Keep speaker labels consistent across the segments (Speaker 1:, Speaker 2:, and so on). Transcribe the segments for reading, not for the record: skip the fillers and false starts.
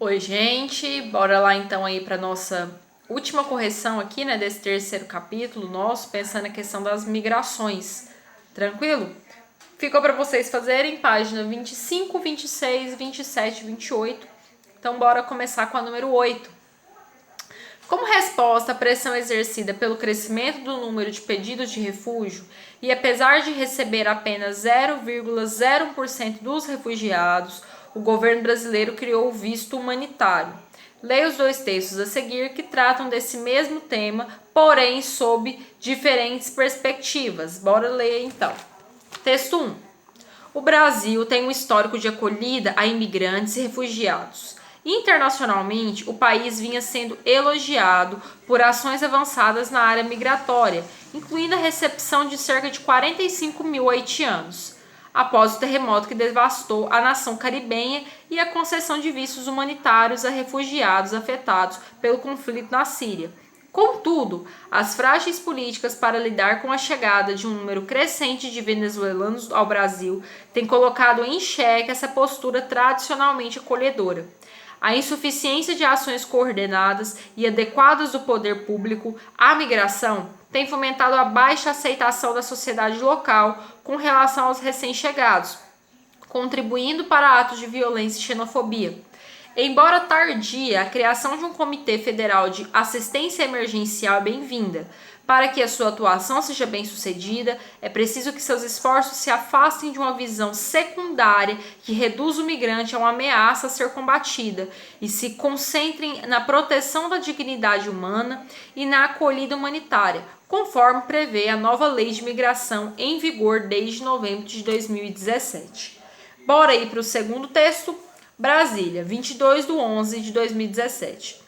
Speaker 1: Oi, gente, bora lá então aí para nossa última correção aqui, né, desse terceiro capítulo nosso, pensando na questão das migrações. Tranquilo? Ficou para vocês fazerem página 25, 26, 27, 28. Então bora começar com a número 8. Como resposta à pressão exercida pelo crescimento do número de pedidos de refúgio e apesar de receber apenas 0,01% dos refugiados, o governo brasileiro criou o visto humanitário. Leia os dois textos a seguir que tratam desse mesmo tema, porém sob diferentes perspectivas. Bora ler então. Texto 1. O Brasil tem um histórico de acolhida a imigrantes e refugiados. Internacionalmente, o país vinha sendo elogiado por ações avançadas na área migratória, incluindo a recepção de cerca de 45 mil haitianos, após o terremoto que devastou a nação caribenha e a concessão de vistos humanitários a refugiados afetados pelo conflito na Síria. Contudo, as frágeis políticas para lidar com a chegada de um número crescente de venezuelanos ao Brasil têm colocado em xeque essa postura tradicionalmente acolhedora. A insuficiência de ações coordenadas e adequadas do poder público à migração tem fomentado a baixa aceitação da sociedade local com relação aos recém-chegados, contribuindo para atos de violência e xenofobia. Embora tardia, a criação de um Comitê Federal de Assistência Emergencial é bem-vinda. Para que a sua atuação seja bem-sucedida, é preciso que seus esforços se afastem de uma visão secundária que reduz o migrante a uma ameaça a ser combatida e se concentrem na proteção da dignidade humana e na acolhida humanitária, conforme prevê a nova Lei de Migração em vigor desde novembro de 2017. Bora ir para o segundo texto. Brasília, 22/11/2017.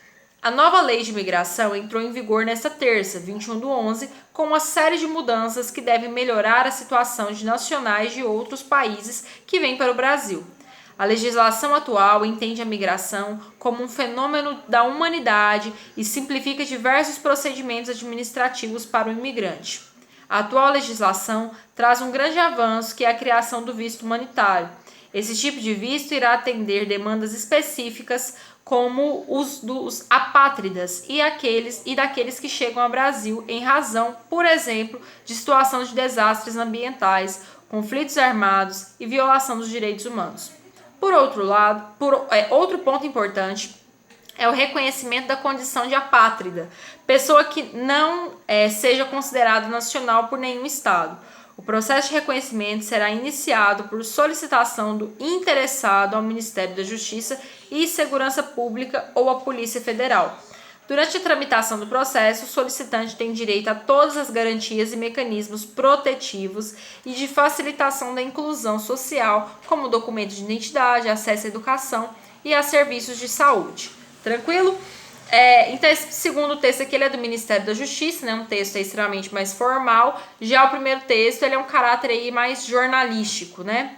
Speaker 1: A nova Lei de Migração entrou em vigor nesta terça, 21/11, com uma série de mudanças que devem melhorar a situação de nacionais de outros países que vêm para o Brasil. A legislação atual entende a migração como um fenômeno da humanidade e simplifica diversos procedimentos administrativos para o imigrante. A atual legislação traz um grande avanço, que é a criação do visto humanitário. Esse tipo de visto irá atender demandas específicas, como os dos apátridas e daqueles que chegam ao Brasil em razão, por exemplo, de situação de desastres ambientais, conflitos armados e violação dos direitos humanos. Por outro lado, outro ponto importante é o reconhecimento da condição de apátrida, pessoa que não seja considerada nacional por nenhum estado. O processo de reconhecimento será iniciado por solicitação do interessado ao Ministério da Justiça e Segurança Pública ou à Polícia Federal. Durante a tramitação do processo, o solicitante tem direito a todas as garantias e mecanismos protetivos e de facilitação da inclusão social, como documento de identidade, acesso à educação e a serviços de saúde. Tranquilo? Então, esse segundo texto aqui ele é do Ministério da Justiça, né? Um texto extremamente mais formal. Já o primeiro texto ele é um caráter aí mais jornalístico, né?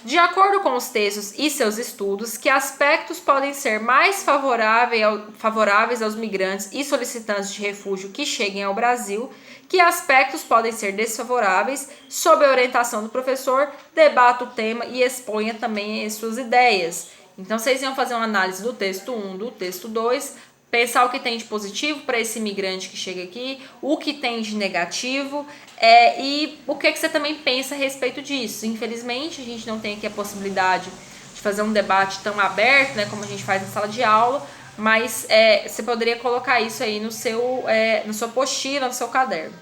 Speaker 1: De acordo com os textos e seus estudos, que aspectos podem ser mais favoráveis aos migrantes e solicitantes de refúgio que cheguem ao Brasil, que aspectos podem ser desfavoráveis, sob a orientação do professor, debata o tema e exponha também as suas ideias. Então, vocês iam fazer uma análise do texto 1, do texto 2, pensar o que tem de positivo para esse imigrante que chega aqui, o que tem de negativo e o que você também pensa a respeito disso. Infelizmente, a gente não tem aqui a possibilidade de fazer um debate tão aberto, né, como a gente faz na sala de aula, mas você poderia colocar isso aí na sua apostila, no seu caderno.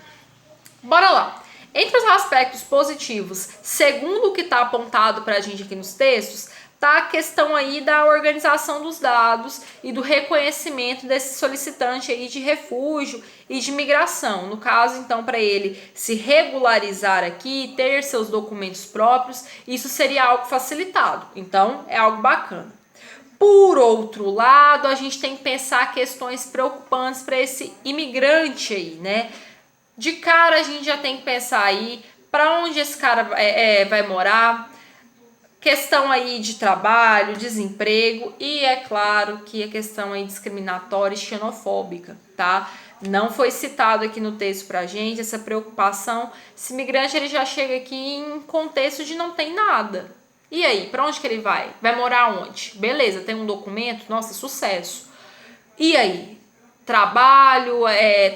Speaker 1: Bora lá! Entre os aspectos positivos, segundo o que está apontado para a gente aqui nos textos, tá a questão aí da organização dos dados e do reconhecimento desse solicitante aí de refúgio e de migração. No caso, então, para ele se regularizar aqui, ter seus documentos próprios, isso seria algo facilitado. Então, é algo bacana. Por outro lado, a gente tem que pensar questões preocupantes para esse imigrante aí, né? De cara, a gente já tem que pensar aí para onde esse cara vai morar, questão aí de trabalho, desemprego e é claro que a questão aí discriminatória e xenofóbica, tá? Não foi citado aqui no texto pra gente essa preocupação. Esse imigrante ele já chega aqui em contexto de não tem nada. E aí, para onde que ele vai? Vai morar onde? Beleza, tem um documento, nossa, sucesso. E aí? Trabalho,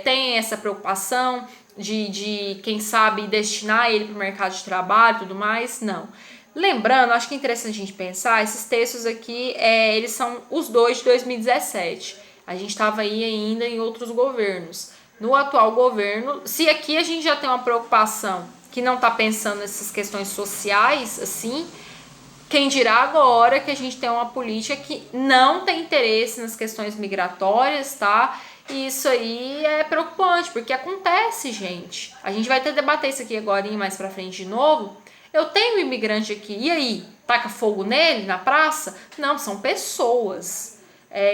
Speaker 1: tem essa preocupação de quem sabe, destinar ele para o mercado de trabalho e tudo mais? Não. Lembrando, acho que é interessante a gente pensar, esses textos aqui, eles são os dois de 2017. A gente estava aí ainda em outros governos. No atual governo, se aqui a gente já tem uma preocupação que não está pensando nessas questões sociais, assim, quem dirá agora que a gente tem uma política que não tem interesse nas questões migratórias, tá? E isso aí é preocupante, porque acontece, gente. A gente vai até debater isso aqui agora mais pra frente de novo. Eu tenho um imigrante aqui, e aí? Taca fogo nele, na praça? Não, são pessoas.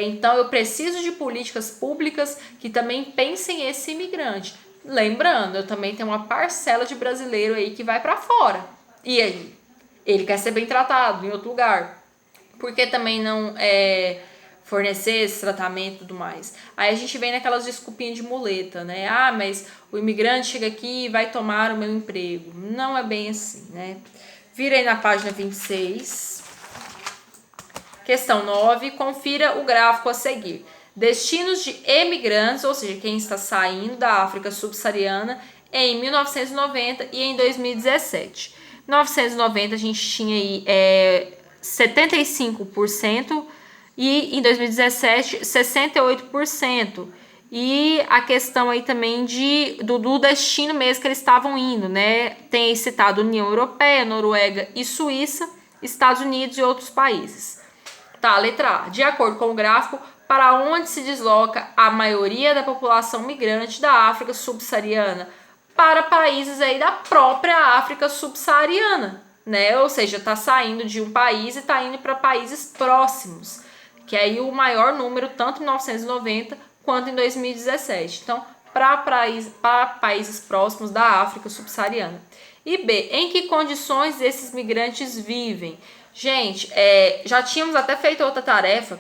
Speaker 1: Então eu preciso de políticas públicas que também pensem esse imigrante. Lembrando, eu também tenho uma parcela de brasileiro aí que vai pra fora. E aí? Ele quer ser bem tratado em outro lugar. Por que também não fornecer esse tratamento e tudo mais? Aí a gente vem naquelas desculpinhas de muleta, né? Ah, mas o imigrante chega aqui e vai tomar o meu emprego. Não é bem assim, né? Vira aí na página 26. Questão 9. Confira o gráfico a seguir. Destinos de emigrantes, ou seja, quem está saindo da África subsaariana em 1990 e em 2017. 1990 a gente tinha aí 75% e em 2017 68%. E a questão aí também do destino mesmo que eles estavam indo, né? Tem citado União Europeia, Noruega e Suíça, Estados Unidos e outros países. Tá, letra A. De acordo com o gráfico, para onde se desloca a maioria da população migrante da África subsaariana? Para países aí da própria África subsaariana, né? Ou seja, tá saindo de um país e tá indo para países próximos, que é aí o maior número tanto em 1990 quanto em 2017. Então, para países próximos da África subsaariana. E B, em que condições esses migrantes vivem? Gente, já tínhamos até feito outra tarefa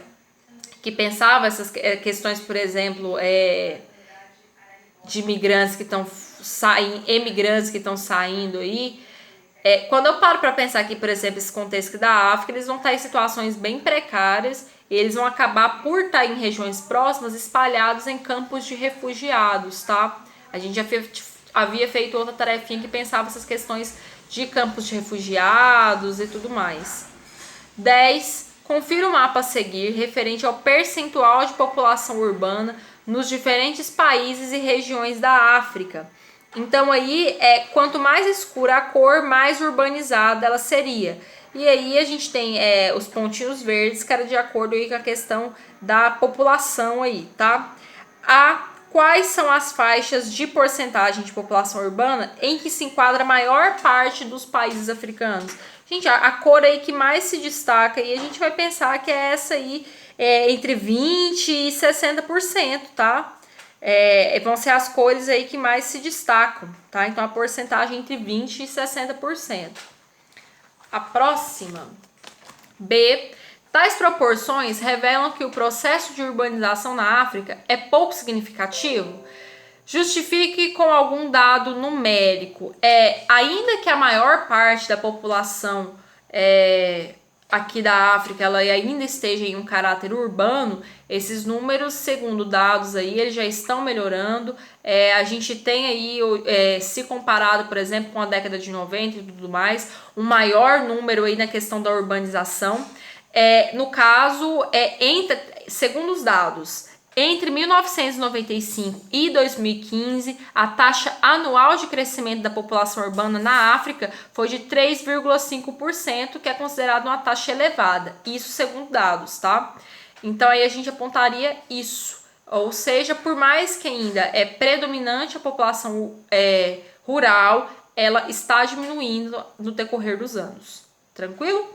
Speaker 1: que pensava essas questões, por exemplo, de imigrantes que estão emigrantes que estão saindo aí. Quando eu paro para pensar aqui, por exemplo, esse contexto da África, eles vão estar em situações bem precárias, eles vão acabar por estar em regiões próximas, espalhados em campos de refugiados, tá? A gente já havia feito outra tarefinha que pensava essas questões de campos de refugiados e tudo mais. 10. Confira o mapa a seguir referente ao percentual de população urbana nos diferentes países e regiões da África. Então aí, quanto mais escura a cor, mais urbanizada ela seria. E aí a gente tem os pontinhos verdes, que era de acordo aí com a questão da população aí, tá? Quais são as faixas de porcentagem de população urbana em que se enquadra a maior parte dos países africanos? Gente, a cor aí que mais se destaca, e a gente vai pensar que é essa aí, entre 20% e 60%, tá? Vão ser as cores aí que mais se destacam, tá? Então, a porcentagem entre 20% e 60%. A próxima, B. Tais proporções revelam que o processo de urbanização na África é pouco significativo. Justifique com algum dado numérico. Ainda que a maior parte da população aqui da África ela ainda esteja em um caráter urbano, esses números, segundo dados aí, eles já estão melhorando. A gente tem aí, se comparado, por exemplo, com a década de 90 e tudo mais, um maior número aí na questão da urbanização. No caso, segundo os dados, entre 1995 e 2015, a taxa anual de crescimento da população urbana na África foi de 3,5%, que é considerado uma taxa elevada. Isso segundo dados, tá? Então aí a gente apontaria isso. Ou seja, por mais que ainda é predominante a população rural, ela está diminuindo no decorrer dos anos. Tranquilo?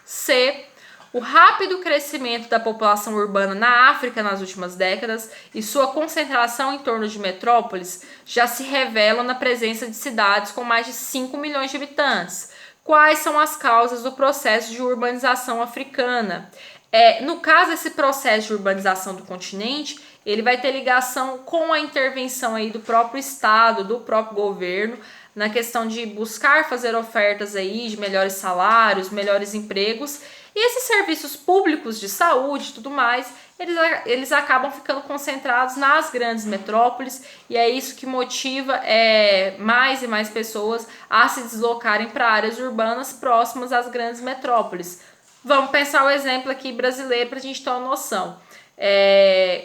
Speaker 1: C. O rápido crescimento da população urbana na África nas últimas décadas e sua concentração em torno de metrópoles já se revelam na presença de cidades com mais de 5 milhões de habitantes. Quais são as causas do processo de urbanização africana? No caso, esse processo de urbanização do continente, ele vai ter ligação com a intervenção aí do próprio Estado, do próprio governo, na questão de buscar fazer ofertas aí de melhores salários, melhores empregos, e esses serviços públicos de saúde e tudo mais, eles acabam ficando concentrados nas grandes metrópoles, e é isso que motiva mais e mais pessoas a se deslocarem para áreas urbanas próximas às grandes metrópoles. Vamos pensar o exemplo aqui brasileiro para a gente ter uma noção.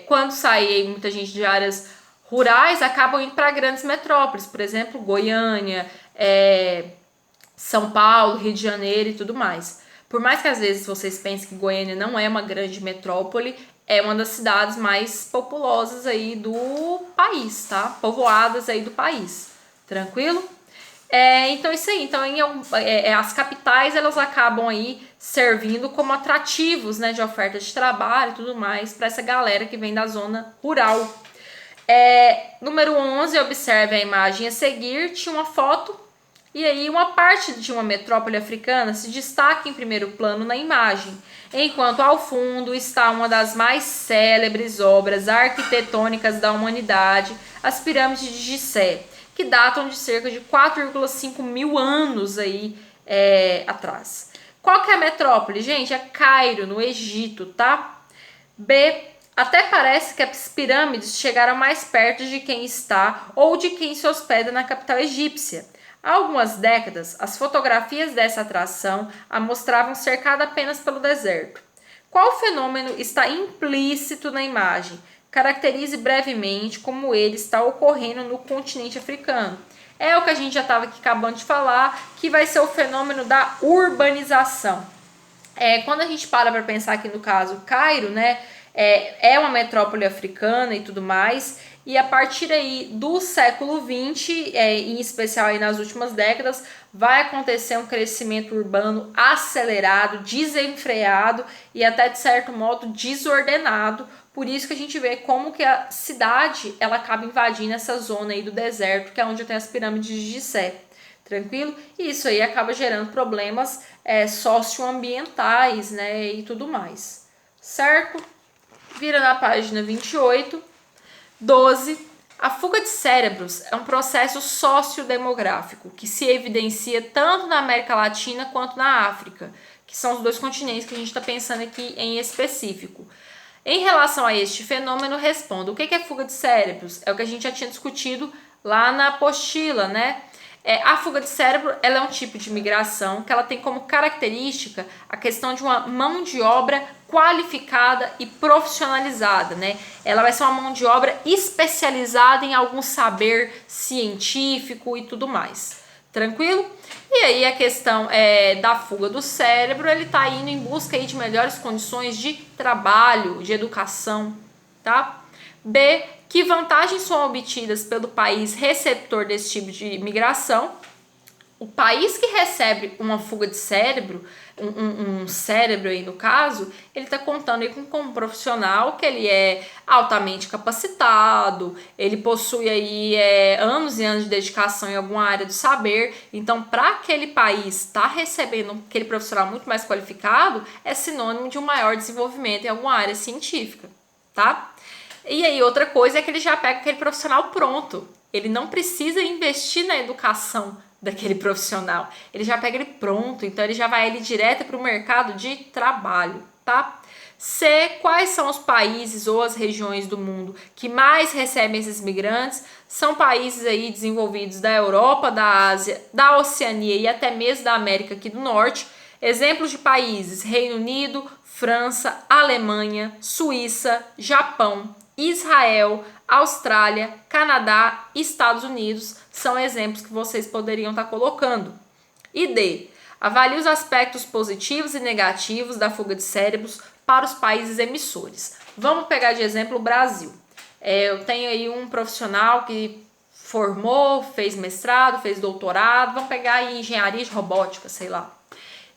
Speaker 1: Quando sai muita gente de áreas rurais, acabam indo para grandes metrópoles, por exemplo, Goiânia, São Paulo, Rio de Janeiro e tudo mais. Por mais que às vezes vocês pensem que Goiânia não é uma grande metrópole, é uma das cidades mais populosas aí do país, tá? Povoadas aí do país. Tranquilo? Então isso aí. Então as capitais, elas acabam aí servindo como atrativos, né, de oferta de trabalho e tudo mais para essa galera que vem da zona rural. Número 11, observe a imagem a seguir. Tinha uma foto e aí uma parte de uma metrópole africana se destaca em primeiro plano na imagem, enquanto ao fundo está uma das mais célebres obras arquitetônicas da humanidade, as pirâmides de Gizé, que datam de cerca de 4,5 mil anos aí, atrás. Qual que é a metrópole, gente? É Cairo, no Egito, tá? B. Até parece que as pirâmides chegaram mais perto de quem está ou de quem se hospeda na capital egípcia. Há algumas décadas, as fotografias dessa atração a mostravam cercada apenas pelo deserto. Qual fenômeno está implícito na imagem? Caracterize brevemente como ele está ocorrendo no continente africano. É o que a gente já estava aqui acabando de falar, que vai ser o fenômeno da urbanização. Quando a gente para pensar aqui no caso Cairo, né, é uma metrópole africana e tudo mais, e a partir aí do século XX, em especial aí nas últimas décadas, vai acontecer um crescimento urbano acelerado, desenfreado e até de certo modo desordenado. Por isso que a gente vê como que a cidade ela acaba invadindo essa zona aí do deserto, que é onde tem as pirâmides de Gizé. Tranquilo? E isso aí acaba gerando problemas socioambientais, né, e tudo mais. Certo? Vira na página 28. 12. A fuga de cérebros é um processo sociodemográfico que se evidencia tanto na América Latina quanto na África, que são os dois continentes que a gente está pensando aqui em específico. Em relação a este fenômeno, respondo: o que é fuga de cérebros? É o que a gente já tinha discutido lá na apostila, né? A fuga de cérebro ela é um tipo de migração que ela tem como característica a questão de uma mão de obra qualificada e profissionalizada, né? Ela vai ser uma mão de obra especializada em algum saber científico e tudo mais. Tranquilo? E aí a questão da fuga do cérebro, ele está indo em busca aí de melhores condições de trabalho, de educação, tá? B. Que vantagens são obtidas pelo país receptor desse tipo de migração? O país que recebe uma fuga de cérebro, um cérebro aí no caso, ele está contando aí com um profissional que ele é altamente capacitado, ele possui aí anos e anos de dedicação em alguma área do saber. Então, para aquele país estar recebendo aquele profissional muito mais qualificado, é sinônimo de um maior desenvolvimento em alguma área científica, tá? E aí outra coisa é que ele já pega aquele profissional pronto. Ele não precisa investir na educação daquele profissional. Ele já pega ele pronto, então ele já vai ele direto para o mercado de trabalho, tá? C. Quais são os países ou as regiões do mundo que mais recebem esses migrantes? São países aí desenvolvidos da Europa, da Ásia, da Oceania e até mesmo da América aqui do Norte. Exemplos de países: Reino Unido, França, Alemanha, Suíça, Japão, Israel, Austrália, Canadá e Estados Unidos são exemplos que vocês poderiam estar colocando. E D. Avalie os aspectos positivos e negativos da fuga de cérebros para os países emissores. Vamos pegar de exemplo o Brasil. Eu tenho aí um profissional que formou, fez mestrado, fez doutorado, vamos pegar aí engenharia de robótica, sei lá.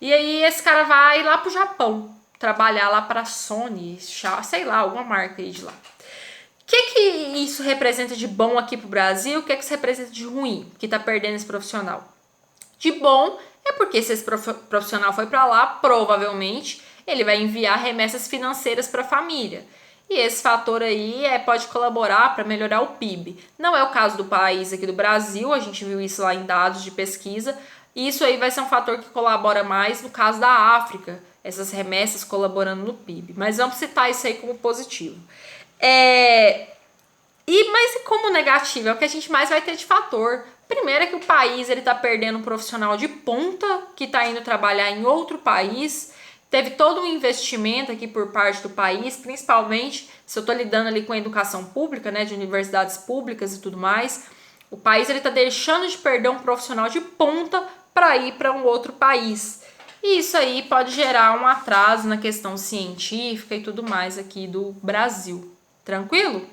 Speaker 1: E aí esse cara vai lá pro Japão, trabalhar lá para a Sony, sei lá, alguma marca aí de lá. O que isso representa de bom aqui pro Brasil? O que isso representa de ruim, que tá perdendo esse profissional? De bom é porque se esse profissional foi para lá, provavelmente ele vai enviar remessas financeiras para a família. e esse fator aí pode colaborar para melhorar o PIB. Não é o caso do país aqui do Brasil, a gente viu isso lá em dados de pesquisa, e isso aí vai ser um fator que colabora mais no caso da África, essas remessas colaborando no PIB. Mas vamos citar isso aí como positivo. Mas e como negativo? É o que a gente mais vai ter de fator. Primeiro é que o país está perdendo um profissional de ponta que está indo trabalhar em outro país. Teve todo um investimento aqui por parte do país, principalmente se eu estou lidando ali com a educação pública, né, de universidades públicas e tudo mais. O país está deixando de perder um profissional de ponta para ir para um outro país. E isso aí pode gerar um atraso na questão científica e tudo mais aqui do Brasil. Tranquilo?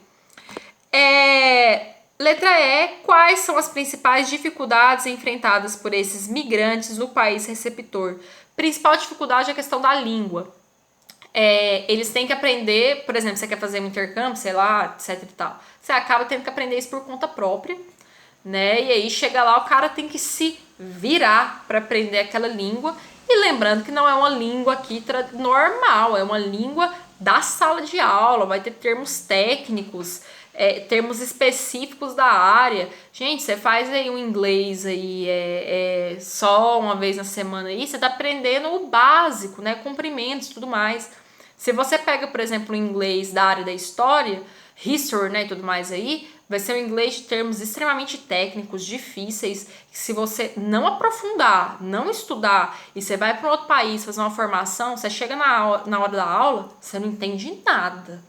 Speaker 1: Letra E. Quais são as principais dificuldades enfrentadas por esses migrantes no país receptor? Principal dificuldade é a questão da língua. Eles têm que aprender, por exemplo, você quer fazer um intercâmbio, sei lá, etc e tal. Você acaba tendo que aprender isso por conta própria, né? E aí chega lá, o cara tem que se virar para aprender aquela língua. E lembrando que não é uma língua aqui normal, é uma língua da sala de aula, vai ter termos técnicos, termos específicos da área. Gente, você faz aí um inglês aí só uma vez na semana aí, você tá aprendendo o básico, né? Cumprimentos e tudo mais. Se você pega, por exemplo, o inglês da área da história, history, né, e tudo mais aí, vai ser um inglês de termos extremamente técnicos, difíceis, que se você não aprofundar, não estudar, e você vai para um outro país fazer uma formação, você chega na hora da aula, você não entende nada.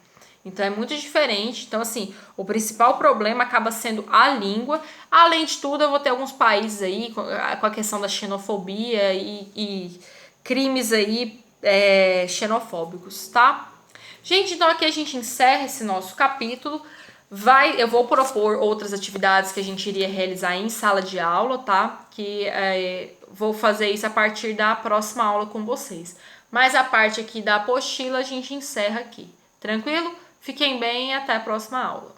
Speaker 1: Então é muito diferente. Então, assim, o principal problema acaba sendo a língua. Além de tudo, eu vou ter alguns países aí com a questão da xenofobia e crimes aí xenofóbicos, tá? Gente, então aqui a gente encerra esse nosso capítulo. Eu vou propor outras atividades que a gente iria realizar em sala de aula, tá? Vou fazer isso a partir da próxima aula com vocês. Mas a parte aqui da apostila a gente encerra aqui. Tranquilo? Fiquem bem e até a próxima aula.